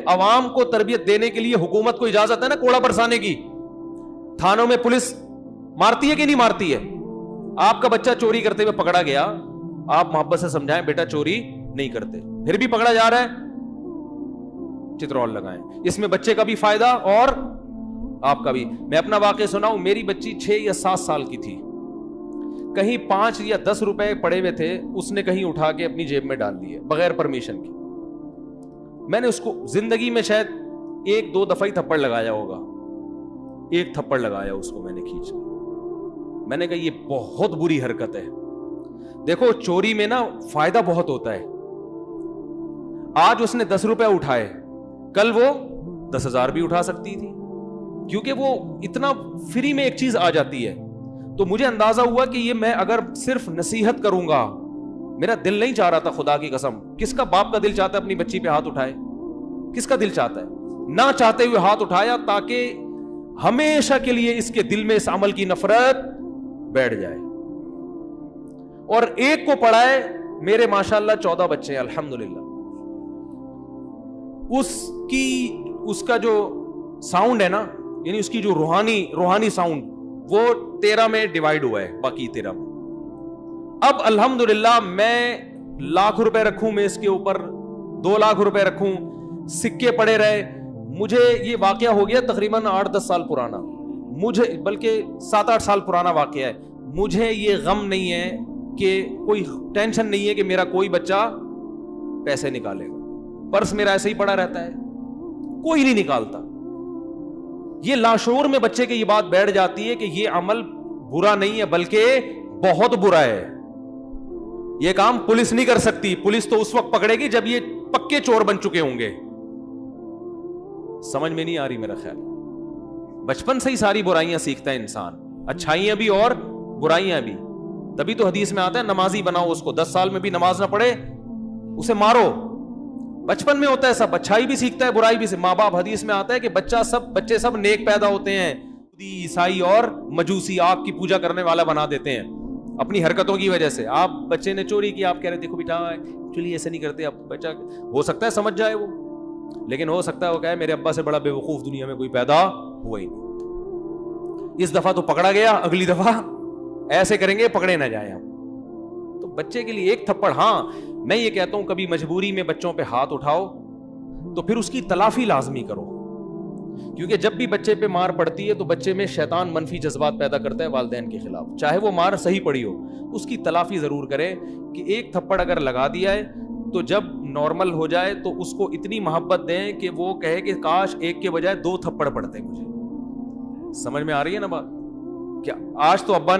عوام کو تربیت دینے کے لیے حکومت کو اجازت ہے نا کوڑا برسانے کی. تھانوں میں پولیس مارتی ہے کہ نہیں مارتی ہے؟ آپ کا بچہ چوری کرتے ہوئے پکڑا گیا, آپ محبت سے سمجھائیں بیٹا چوری نہیں کرتے, پھر بھی پکڑا جا رہا ہے, چترول لگائیں. اس میں بچے کا بھی فائدہ اور آپ کا بھی. میں اپنا واقعہ سناؤں, میری بچی 6 یا 7 سال کی تھی, کہیں 5 یا 10 روپے پڑے ہوئے تھے, اس نے کہیں اٹھا کے اپنی جیب میں ڈال دیے بغیر پرمیشن کی. میں نے اس کو زندگی میں شاید 1-2 دفعہ ہی تھپڑ لگایا ہوگا, ایک تھپڑ لگایا اس کو میں نے کھینچ کے. میں نے کہا یہ بہت بری حرکت ہے. دیکھو چوری میں نا فائدہ بہت ہوتا ہے. آج اس نے 10 روپے اٹھائے, کل وہ 10,000 بھی اٹھا سکتی تھی, کیونکہ وہ اتنا فری میں ایک چیز آ جاتی ہے. تو مجھے اندازہ ہوا کہ یہ میں اگر صرف نصیحت کروں گا, میرا دل نہیں چاہ رہا تھا خدا کی قسم. کس کا باپ کا دل چاہتا ہے اپنی بچی پہ ہاتھ اٹھائے؟ کس کا دل چاہتا ہے؟ نہ چاہتے ہوئے ہاتھ اٹھایا تاکہ ہمیشہ کے لیے اس کے دل میں اس عمل کی نفرت بیٹھ جائے. اور ایک کو پڑھائے, میرے ماشاءاللہ 14 بچے ہیں الحمدللہ. اس کا جو ساؤنڈ ہے نا, یعنی اس کی جو روحانی ساؤنڈ, وہ 13 میں ڈیوائیڈ ہوا ہے, باقی 13 میں. اب الحمدللہ میں لاکھ روپے رکھوں, میں اس کے اوپر 2 لاکھ روپے رکھوں, سکے پڑے رہے. مجھے یہ واقعہ ہو گیا تقریباً 8-10 سال پرانا, مجھے بلکہ 7-8 سال پرانا واقعہ ہے. مجھے یہ غم نہیں ہے کہ کوئی ٹینشن نہیں ہے کہ میرا کوئی بچہ پیسے نکالے گا. پرس میرا ایسے ہی پڑا رہتا ہے, کوئی نہیں نکالتا. یہ لاشعور میں بچے کی یہ بات بیٹھ جاتی ہے کہ یہ عمل برا نہیں ہے بلکہ بہت برا ہے. یہ کام پولیس نہیں کر سکتی. پولیس تو اس وقت پکڑے گی جب یہ پکے چور بن چکے ہوں گے. سمجھ میں نہیں آ رہی میرا خیال. بچپن سے ہی ساری برائیاں سیکھتا ہے انسان, اچھائیاں بھی اور برائیاں بھی. تبھی تو حدیث میں آتا ہے نمازی بناؤ اس کو, 10 سال میں بھی نماز نہ پڑھے اسے مارو. بچپن میں ہوتا ہے سب, اچھائی بھی سیکھتا ہے برائی بھی. ماں باپ, حدیث میں آتا ہے کہ بچے سب نیک پیدا ہوتے ہیں, عیسائی اور مجوسی آگ کی پوجا کرنے والا بنا دیتے ہیں اپنی حرکتوں کی وجہ سے. آپ بچے نے چوری کی, آپ کہہ رہے دیکھو بیٹا ایکچولی ایسے نہیں کرتے. اب بچہ ہو سکتا ہے سمجھ جائے وہ, لیکن ہو سکتا ہے وہ کہے میرے ابا سے بڑا بے وقوف دنیا میں کوئی پیدا ہوا ہی نہیں. اس دفعہ تو پکڑا گیا, اگلی دفعہ ایسے کریں گے پکڑے نہ جائیں ہم. تو بچے کے لیے ایک تھپڑ. ہاں میں یہ کہتا ہوں کبھی مجبوری میں بچوں پہ ہاتھ اٹھاؤ تو پھر اس کی تلافی لازمی کرو, کیونکہ جب بھی بچے پہ مار پڑتی ہے تو بچے میں شیطان منفی جذبات پیدا کرتا ہے والدین کے خلاف. چاہے وہ مار صحیح پڑی ہو, اس کی تلافی ضرور کرے کہ ایک تھپڑ اگر لگا دیا ہے تو جب نارمل ہو جائے تو اس کو اتنی محبت دیں کہ وہ کہے کہ کاش ایک کے بجائے 2 تھپڑ پڑتے مجھے. سمجھ میں آ رہی ہے نا بات؟ کیا آج تو ابا